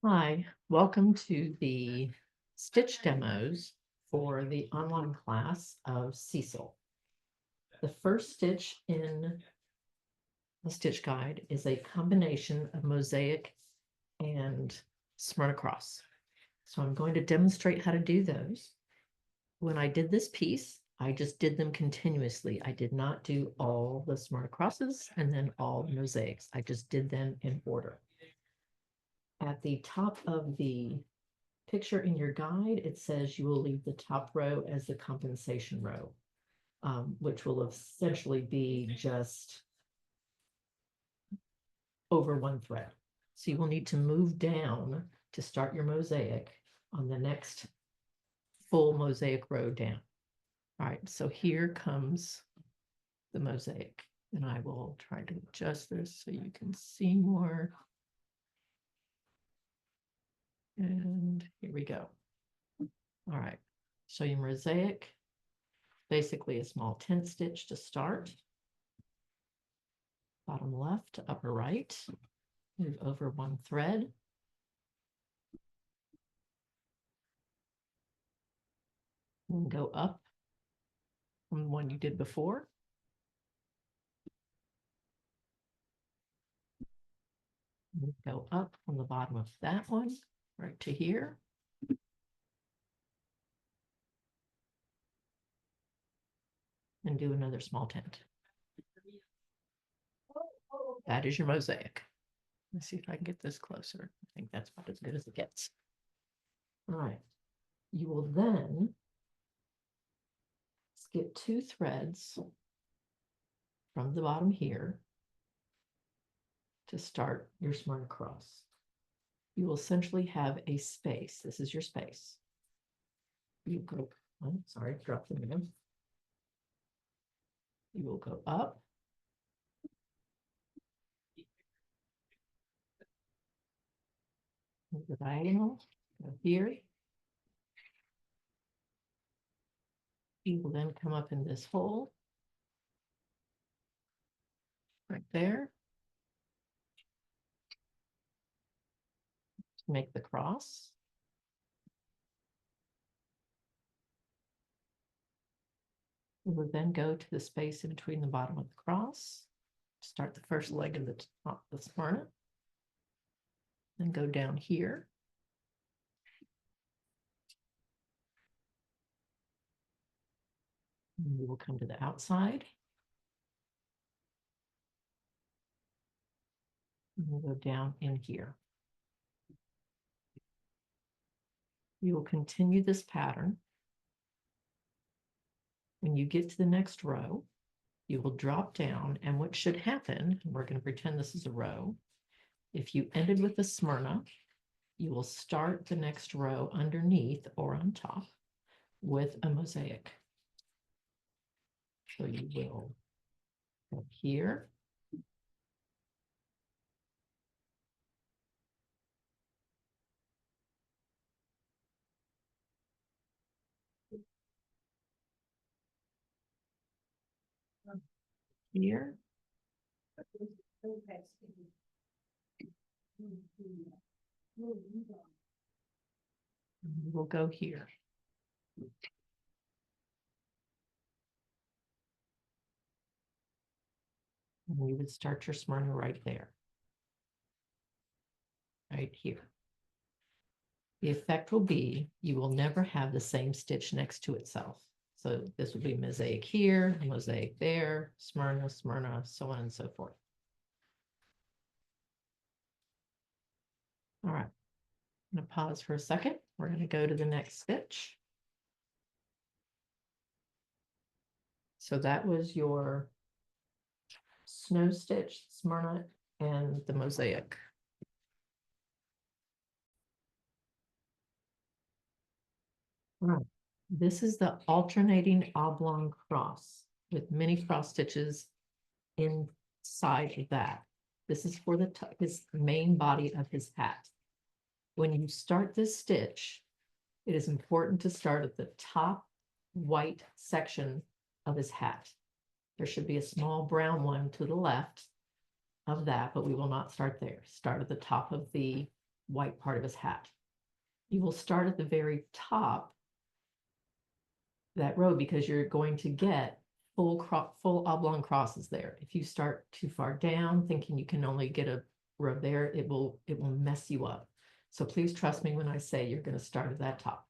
Hi, welcome to the stitch demos for the online class of Cecil. The first stitch in the stitch guide is a combination of mosaic and Smyrna cross. So I'm going to demonstrate how to do those. When I did this piece, I just did them continuously. I did not do all the Smyrna crosses and then all the mosaics. I just did them in order. At the top of the picture in your guide, it says you will leave the top row as the compensation row, which will essentially be just over one thread. So you will need to move down to start your mosaic on the next full mosaic row down. All right, so here comes the mosaic, and I will try to adjust this so you can see more. And here we go. All right, so your mosaic, basically a small tent stitch to start. Bottom left to upper right, move over one thread. And go up from the one you did before. And go up from the bottom of that one right to here. And do another small tent. That is your mosaic. Let's see if I can get this closer. I think that's about as good as it gets. All right. You will then skip two threads from the bottom here to start your Smyrna cross. You will essentially have a space. This is your space. You go, oh, sorry, drop the name. You will go up. The diagonal, go here. You will then come up in this hole right there to make the cross. You will then go to the space in between the bottom of the cross, start the first leg of the top of the Smyrna, then go down here. And we will come to the outside. And we'll go down in here. You will continue this pattern. When you get to the next row, you will drop down, and what should happen, and we're going to pretend this is a row. If you ended with a Smyrna, you will start the next row underneath or on top with a mosaic. So you will go here. Here. We'll go here. And you would start your Smyrna right there. Right here. The effect will be, you will never have the same stitch next to itself. So this will be mosaic here, mosaic there, Smyrna, Smyrna, so on and so forth. All right, I'm going to pause for a second. We're going to go to the next stitch. So that was your snow stitch, Smyrna, and the mosaic. All right, this is the alternating oblong cross with many cross stitches inside of that. This is for his main body of his hat. When you start this stitch, it is important to start at the top white section of his hat. There should be a small brown one to the left of that, but we will not start there. Start at the top of the white part of his hat. You will start at the very top that row because you're going to get full oblong crosses there. If you start too far down, thinking you can only get a row there, it will mess you up. So please trust me when I say you're going to start at that top.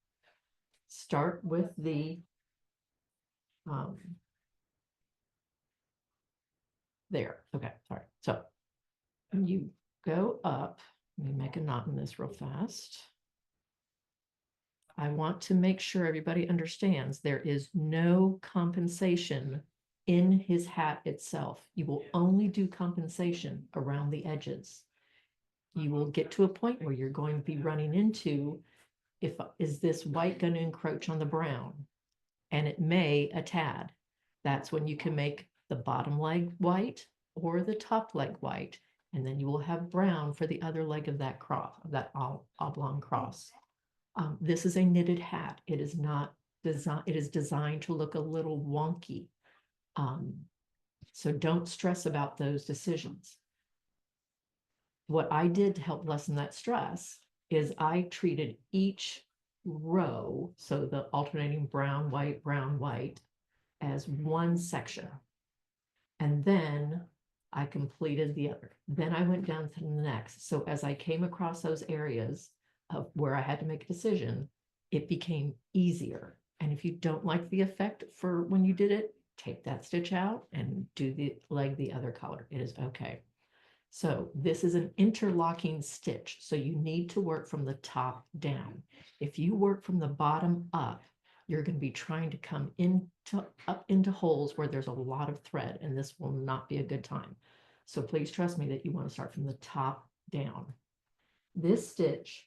Start with the there. Okay, sorry. So you go up. Let me make a knot in this real fast. I want to make sure everybody understands there is no compensation in his hat itself. You will only do compensation around the edges. You will get to a point where you're going to be running into, is this white going to encroach on the brown? And it may a tad. That's when you can make the bottom leg white or the top leg white, and then you will have brown for the other leg of that cross, that oblong cross. This is a knitted hat. It is not designed. It is designed to look a little wonky. So don't stress about those decisions. What I did to help lessen that stress is I treated each row, so the alternating brown, white, as one section. And then I completed the other. Then I went down to the next. So as I came across those areas of where I had to make a decision, it became easier. And if you don't like the effect for when you did it, take that stitch out and do the leg the other color. It is okay. So this is an interlocking stitch. So you need to work from the top down. If you work from the bottom up, you're going to be trying to come up into holes where there's a lot of thread, and this will not be a good time. So please trust me that you want to start from the top down. This stitch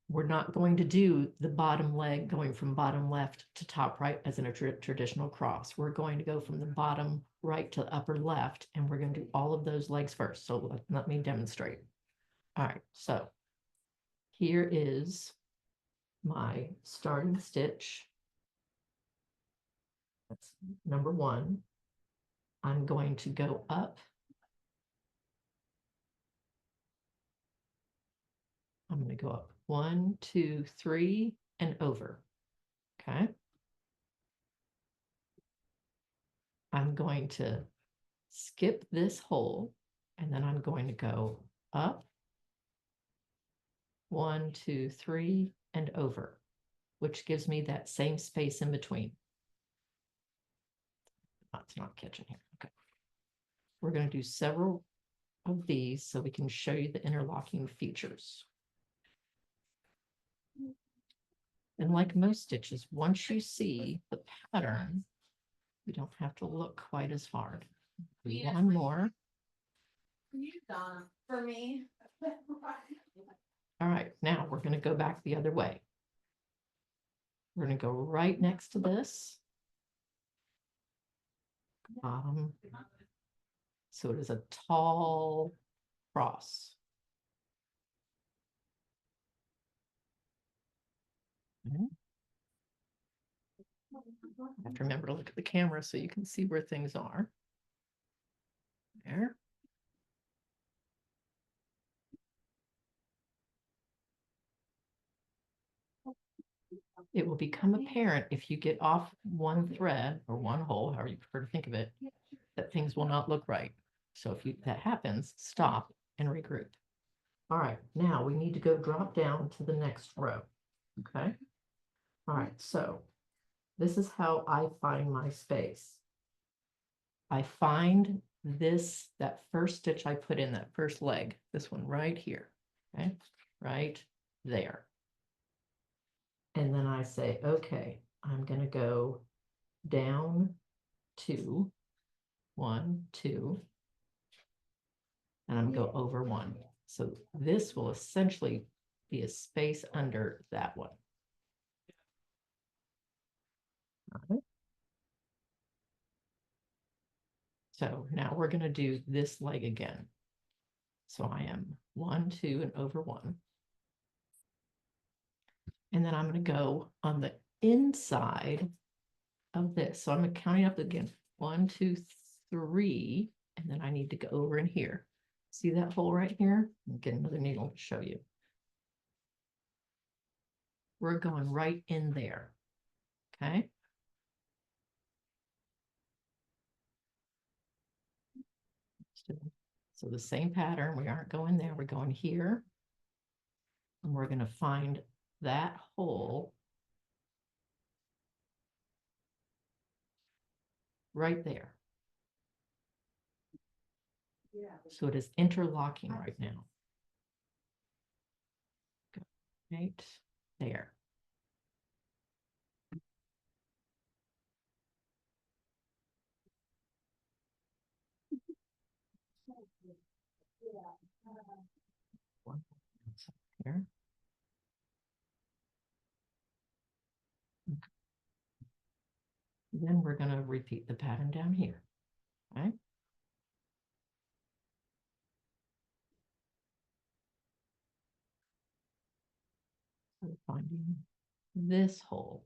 we're not going to do the bottom leg going from bottom left to top right as in a traditional cross. We're going to go from the bottom right to upper left, and we're going to do all of those legs first. So let me demonstrate. All right, so here is my starting stitch. That's number one. I'm going to go up. I'm going to go up 1, 2, 3, and over. Okay. I'm going to skip this hole, and then I'm going to go up 1, 2, 3, and over, which gives me that same space in between. It's not catching here. Okay. We're going to do several of these so we can show you the interlocking features. And like most stitches, once you see the pattern, you don't have to look quite as hard. One more. You done for me. All right, now we're going to go back the other way. We're going to go right next to this. So it is a tall cross. I have to remember to look at the camera so you can see where things are. There. It will become apparent if you get off one thread or one hole, however you prefer to think of it, that things will not look right. So if that happens, stop and regroup. All right, now we need to go drop down to the next row. Okay. All right, so this is how I find my space. I find that first stitch I put in, that first leg, this one right here, okay, right there. And then I say, okay, I'm going to go down 2, 1, 2, and I'm going to go over 1. So this will essentially be a space under that one. All right. So now we're going to do this leg again. So I am 1, 2, and over 1. And then I'm going to go on the inside of this. So I'm counting up again. 1, 2, 3. and then I need to go over in here. See that hole right here? I'll get another needle to show you. We're going right in there, okay? So the same pattern, we aren't going there, we're going here. And we're gonna find that hole right there. So it is interlocking right now. Right there. One here. Okay. Then we're going to repeat the pattern down here. Okay. So finding this hole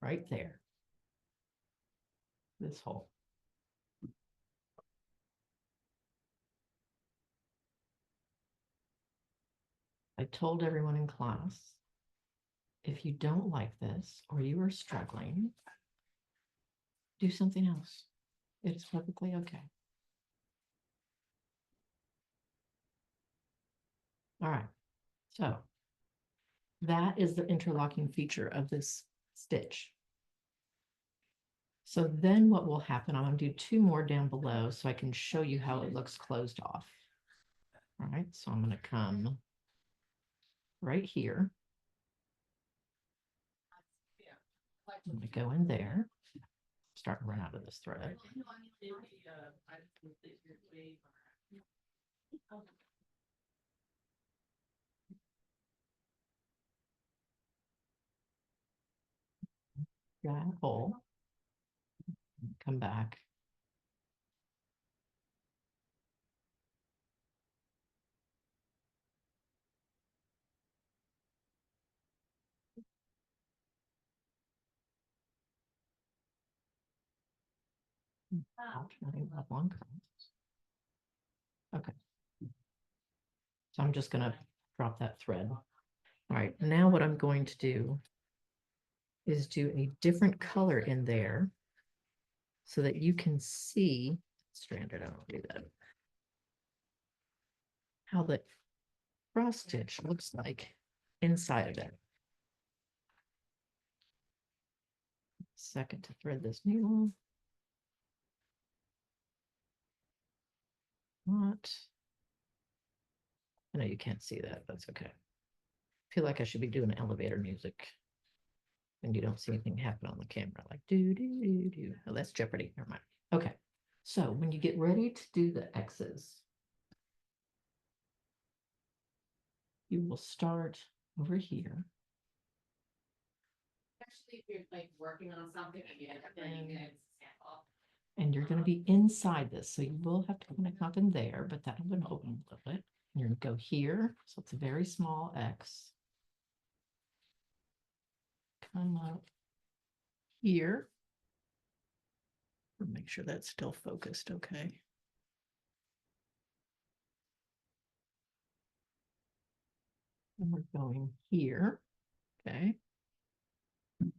right there. This hole. I told everyone in class, if you don't like this or you are struggling, do something else. It's perfectly okay. All right. So that is the interlocking feature of this stitch. So then what will happen, I'm going to do 2 more down below so I can show you how it looks closed off. All right, so I'm going to come right here. I'm going to go in there, start to run out of this thread. That hole, come back. Alternating up long curves. Okay. So I'm just going to drop that thread. All right, now what I'm going to do is do a different color in there so that you can see, stranded, I don't do that, how the cross stitch looks like inside of it. Second to thread this needle. What? I know you can't see that. That's okay. I feel like I should be doing elevator music. And you don't see anything happen on the camera, like do do do do. Oh, that's Jeopardy. Never mind. Okay. So when you get ready to do the X's, you will start over here. Especially if you're like working on something and you end up bringing it as a sample. And you're going to be inside this. So you will have to kind of come in there, but that'll be open a little bit. You're going to go here. So it's a very small X. Come up here. Make sure that's still focused. Okay. And we're going here. Okay. So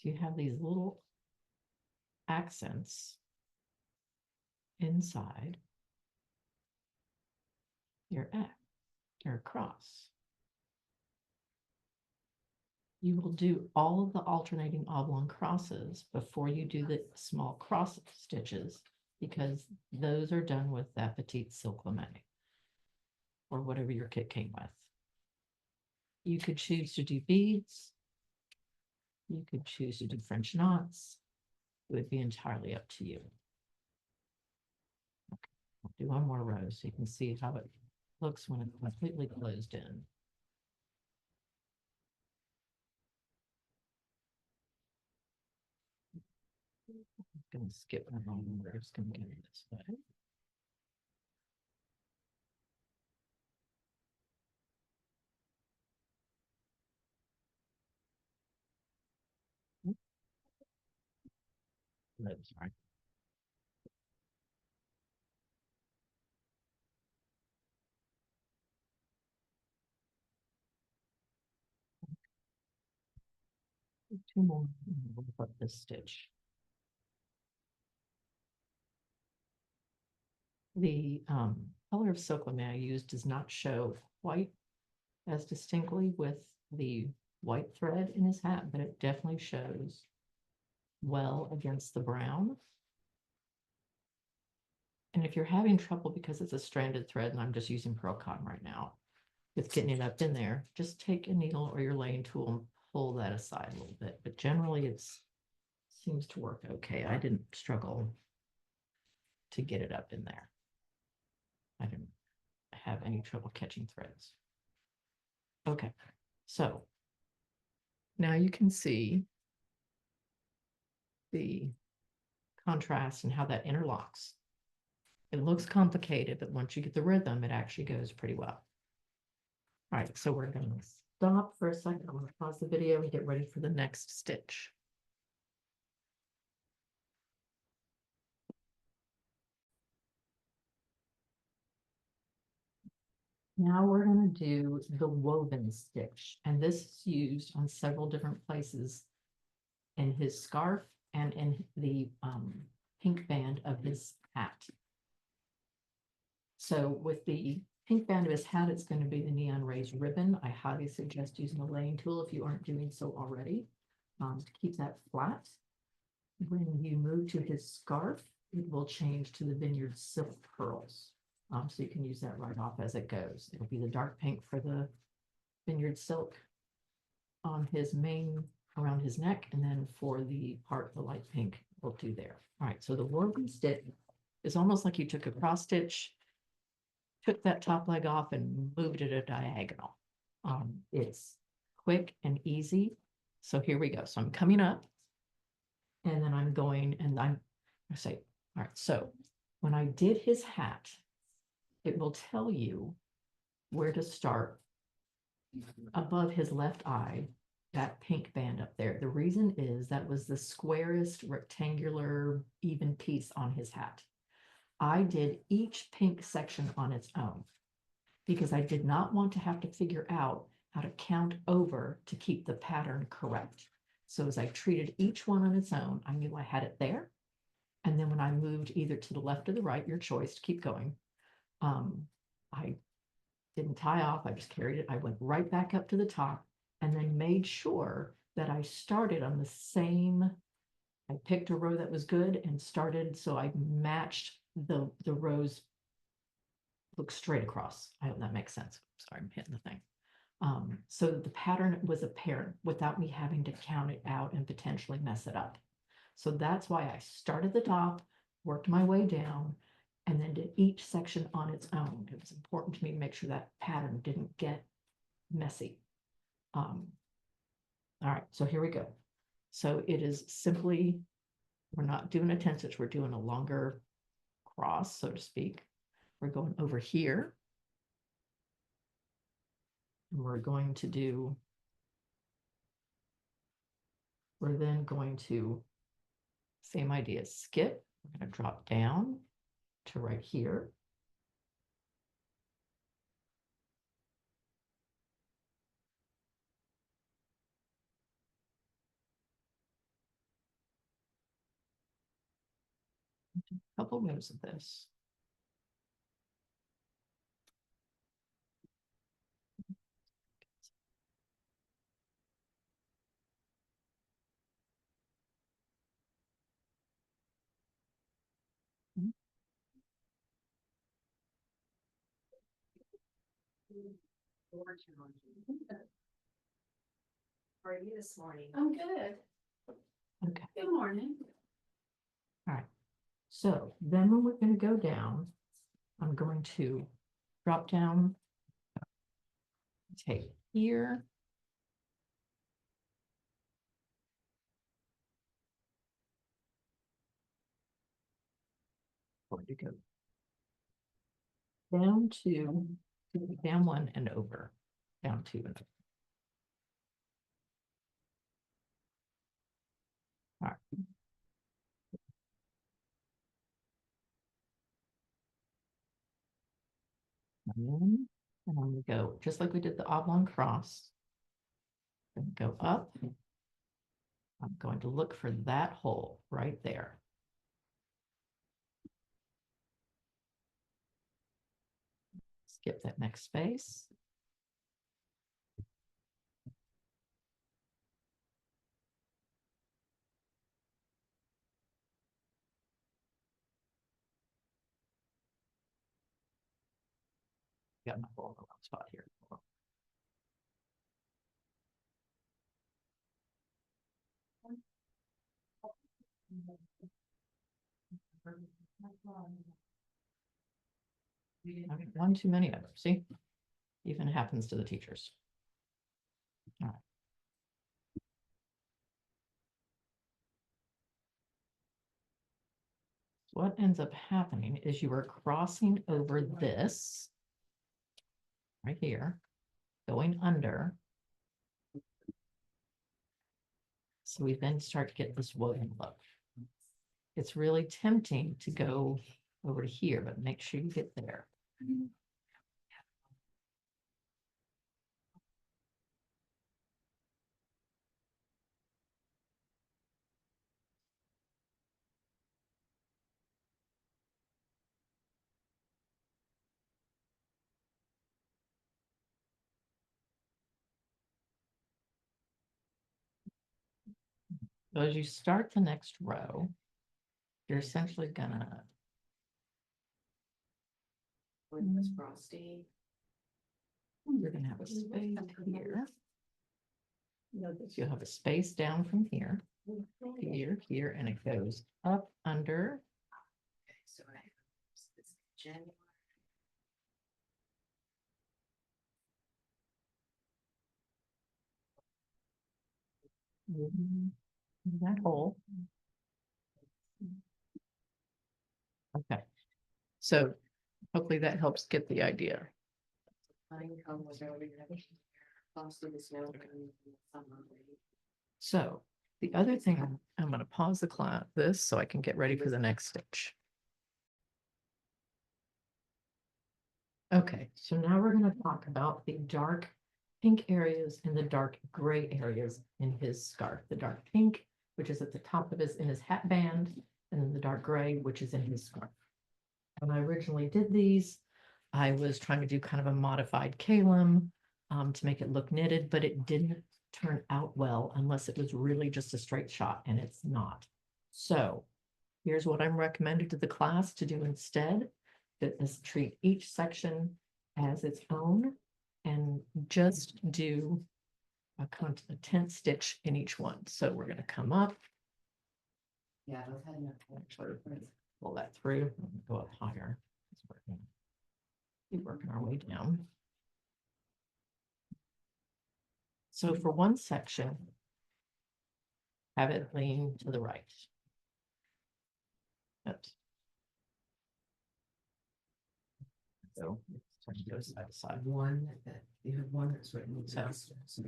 you have these little accents inside your X, your cross. You will do all of the alternating oblong crosses before you do the small cross stitches, because those are done with that petite silk lame or whatever your kit came with. You could choose to do beads. You could choose to do French knots. It would be entirely up to you. Okay. I'll do one more row so you can see how it looks when it's completely closed in. I'm going to skip one more. We're just going to go this way. No, sorry. Two more, and we'll put this stitch. The color of silk lamine I used does not show quite as distinctly with the white thread in his hat, but it definitely shows well against the brown. And if you're having trouble because it's a stranded thread, and I'm just using pearl cotton right now, with getting it up in there, just take a needle or your laying tool and pull that aside a little bit. But generally seems to work okay. I didn't struggle to get it up in there. I didn't have any trouble catching threads. Okay, so now you can see the contrast and how that interlocks. It looks complicated, but once you get the rhythm, it actually goes pretty well. All right, so we're going to stop for a second. I'm going to pause the video and get ready for the next stitch. Now we're going to do the woven stitch, and this is used on several different places in his scarf and in the pink band of his hat. So with the pink band of his hat, it's going to be the neon raised ribbon. I highly suggest using a laying tool if you aren't doing so already, to keep that flat. When you move to his scarf, it will change to the vineyard silk pearls. So you can use that right off as it goes. It'll be the dark pink for the vineyard silk on his mane around his neck, and then for the part, the light pink, we'll do there. All right, so the woven stitch is almost like you took a cross stitch, took that top leg off and moved it a diagonal. It's quick and easy. So here we go. So I'm coming up, and then I'm going, and I say, all right, so when I did his hat, it will tell you where to start above his left eye, that pink band up there. The reason is that was the squarest rectangular even piece on his hat. I did each pink section on its own because I did not want to have to figure out how to count over to keep the pattern correct. So as I treated each one on its own, I knew I had it there. And then when I moved either to the left or the right, your choice to keep going, I didn't tie off. I just carried it. I went right back up to the top and then made sure that I started on the same. I picked a row that was good and started, so I matched the rows, look straight across. I hope that makes sense. Sorry, I'm hitting the thing. So that the pattern was apparent without me having to count it out and potentially mess it up. So that's why I started at the top, worked my way down, and then did each section on its own. It was important to me to make sure that pattern didn't get messy. All right, so here we go. So it is simply, we're not doing a 10 stitch, we're doing a longer cross, so to speak. We're going over here. And we're going to do, we're then going to, same idea, skip. We're going to drop down to right here. A couple rows of this. How are you this morning? I'm good. Okay. Good morning. All right. So then when we're going to go down, I'm going to drop down, take here. Going to go down to, down one and over, down two and over. All right. And I'm going to go, just like we did the oblong cross, going to go up I'm going to look for that hole right there. Skip that next space. Got my hole in the wrong spot here. Okay, one too many of them. See, even happens to the teachers. All right. What ends up happening is you are crossing over this right here, going under. So we then start to get this woven look. It's really tempting to go over to here, but make sure you get there. So as you start the next row, you're essentially gonna With frosty. you're gonna have a space here. You'll have a space down from here, here, and it goes up under. Okay, so I have this January. That hole. Okay, so hopefully that helps get the idea. Honeycomb was already there. Frosty the snow. So the other thing, I'm going to pause the class this so I can get ready for the next stitch. Okay, so now we're going to talk about the dark pink areas and the dark gray areas in his scarf. The dark pink, which is at the top of his hat band, and then the dark gray, which is in his scarf. When I originally did these, I was trying to do kind of a modified Kalem to make it look knitted, but it didn't turn out well unless it was really just a straight shot, and it's not. So here's what I'm recommending to the class to do instead. That is treat each section as its own and just do a 10th stitch in each one. So we're going to come up. Yeah, those had enough. Actually, pull that through, go up higher. Keep working our way down. So for one section, have it lean to the right. Oops. So it goes side to side. One that you have one that's written. So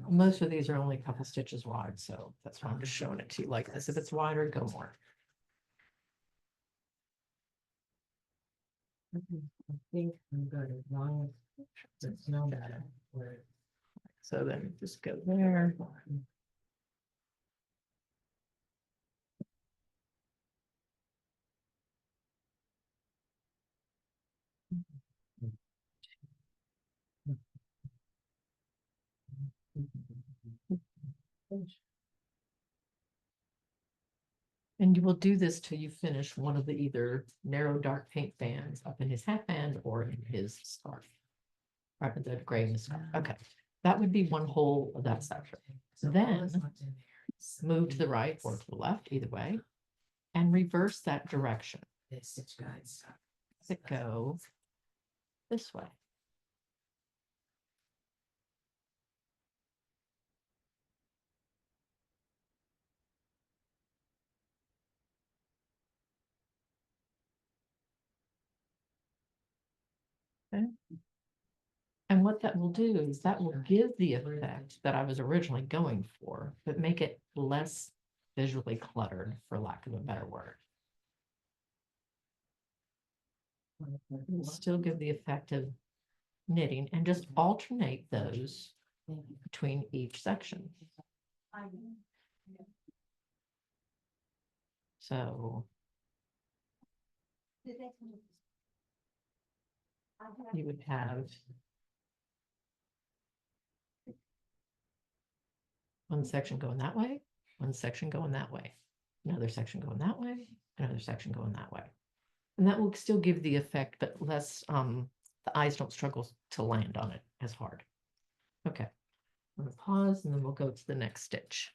most of these are only a couple stitches wide, so that's why I'm just showing it to you like this. If it's wider, go more. I think I'm good as long as it's no matter where. So then just go there. And you will do this till you finish one of the either narrow dark pink bands up in his hat band or in his scarf. Or the gray in the scarf. Okay, that would be one whole of that section. Then move to the right or to the left, either way, and reverse that direction. Stitch guides. It go this way. Okay. And what that will do is that will give the effect that I was originally going for, but make it less visually cluttered, for lack of a better word. It'll still give the effect of knitting and just alternate those between each section. So you would have one section going that way, one section going that way, another section going that way, another section going that way. And that will still give the effect, but less, the eyes don't struggle to land on it as hard. Okay, I'm gonna pause and then we'll go to the next stitch.